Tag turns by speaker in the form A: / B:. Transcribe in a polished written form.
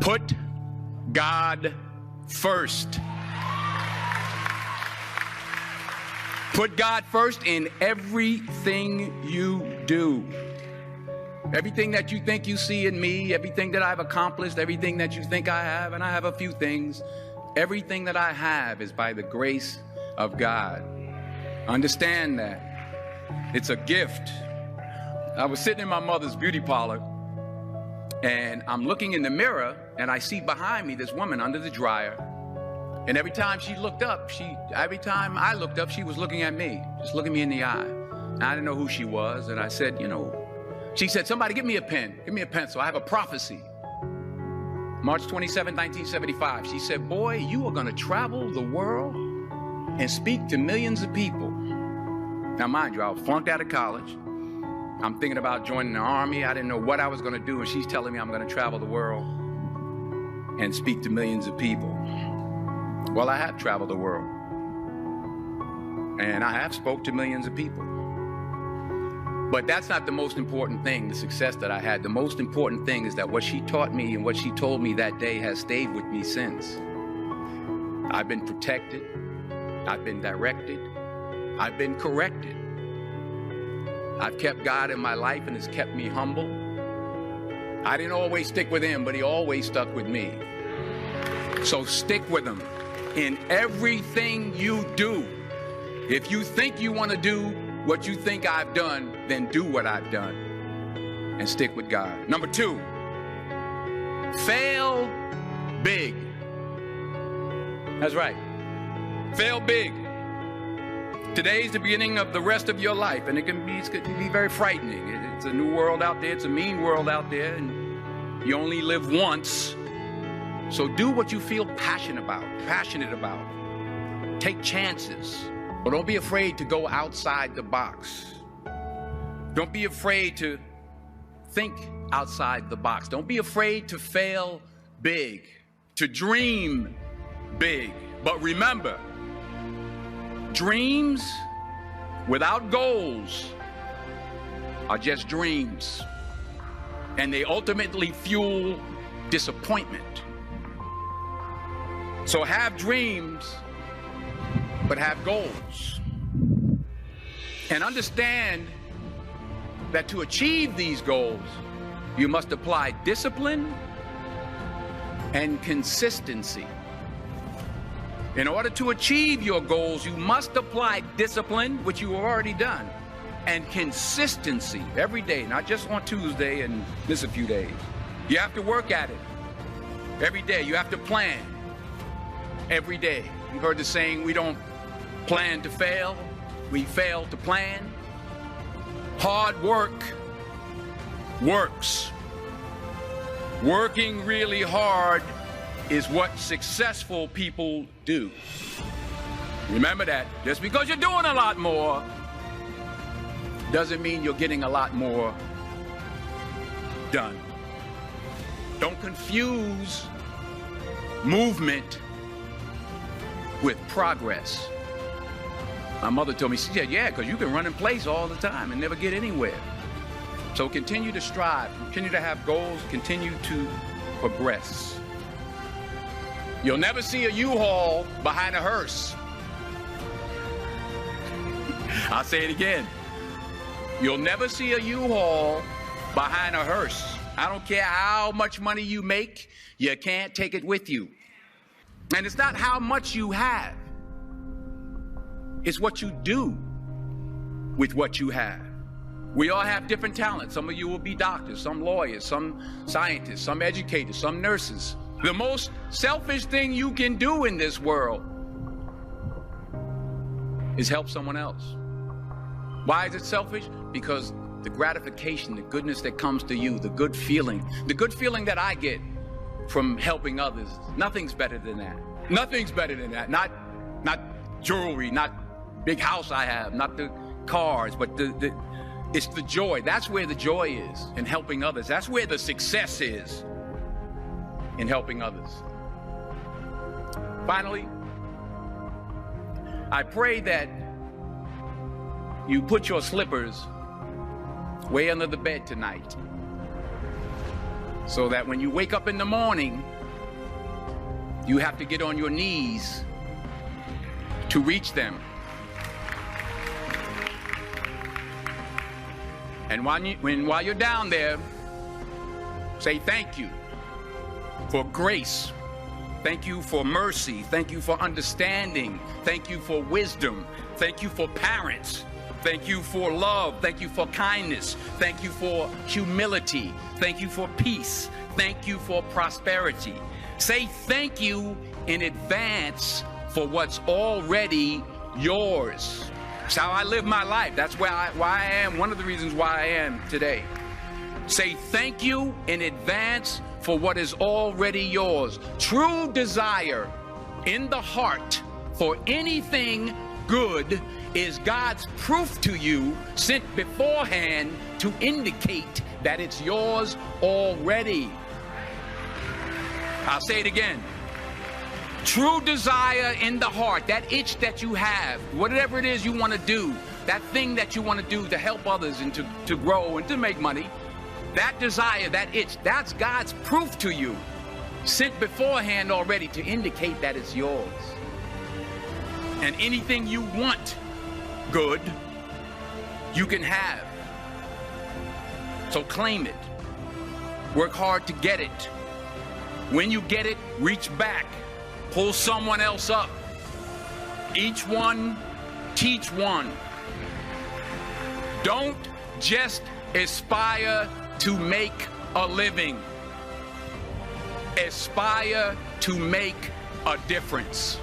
A: Put God first. Put God first in everything you do. Everything that you think you see in me, everything that I've accomplished, everything that you think I have, and I have a few things, everything that I have is by the grace of God. Understand that. It's a gift. I was sitting in my mother's beauty parlor, and I'm looking in the mirror, and I see behind me this woman under the dryer. And every time she looked up, every time I looked up, she was looking at me, just looking me in the eye. And I didn't know who she was, and I said, she said, somebody give me a pen, give me a pencil, I have a prophecy. March 27, 1975, she said, boy, you are gonna travel the world and speak to millions of people. Now mind you, I was flunked out of college. I'm thinking about joining the army. I didn't know what I was gonna do, and she's telling me I'm gonna travel the world and speak to millions of people. Well, I have traveled the world, and I have spoke to millions of people. But that's not the most important thing, the success that I had. The most important thing is that what she taught me and what she told me that day has stayed with me since. I've been protected, I've been directed, I've been corrected. I've kept God in my life, and it's kept me humble. I didn't always stick with him, but he always stuck with me. So stick with him in everything you do. If you think you want to do what you think I've done, then do what I've done and stick with God. Number 2, fail big. That's right. Fail big. Today's the beginning of the rest of your life, and it can be very frightening. It's a new world out there. It's a mean world out there, and you only live once. So do what you feel passionate about. Take chances. But don't be afraid to go outside the box. Don't be afraid to think outside the box. Don't be afraid to fail big, to dream big. But remember, dreams without goals are just dreams, and they ultimately fuel disappointment. So have dreams, but have goals. And understand that to achieve these goals, you must apply discipline and consistency. In order to achieve your goals, you must apply discipline, which you have already done, and consistency every day, not just on Tuesday and miss a few days. You have to work at it every day. You have to plan every day. You've heard the saying, we don't plan to fail, we fail to plan. Hard work works. Working really hard is what successful people do. Remember that. Just because you're doing a lot more doesn't mean you're getting a lot more done. Don't confuse movement with progress. My mother told me, she said, yeah, because you can run in place all the time and never get anywhere. So continue to strive, continue to have goals, continue to progress. You'll never see a U-Haul behind a hearse. I'll say it again. You'll never see a U-Haul behind a hearse. I don't care how much money you make, you can't take it with you. And it's not how much you have. It's what you do with what you have. We all have different talents. Some of you will be doctors, some lawyers, some scientists, some educators, some nurses. The most selfish thing you can do in this world is help someone else. Why is it selfish? Because the gratification, the goodness that comes to you, the good feeling that I get from helping others, nothing's better than that. Nothing's better than that. Not jewelry, not big house I have, not the cars, but it's the joy. That's where the joy is, in helping others. That's where the success is, in helping others. Finally, I pray that you put your slippers way under the bed tonight, so that when you wake up in the morning, You have to get on your knees to reach them. And while you're down there, say thank you for grace. Thank you for mercy. Thank you for understanding. Thank you for wisdom. Thank you for parents. Thank you for love. Thank you for kindness. Thank you for humility. Thank you for peace. Thank you for prosperity. Say thank you in advance for what's already yours. It's how I live my life. That's why I am, one of the reasons why I am today. Say thank you in advance for what is already yours. True desire in the heart for anything good is God's proof to you, sent beforehand to indicate that it's yours already. I'll say it again. True desire in the heart, that itch that you have, whatever it is you want to do, that thing that you want to do to help others and to grow and to make money, that desire, that itch, that's God's proof to you, sent beforehand already to indicate that it's yours. And anything you want good, you can have. So claim it. Work hard to get it. When you get it, reach back. Pull someone else up. Each one, teach one. Don't just aspire to make a living. Aspire to make a difference.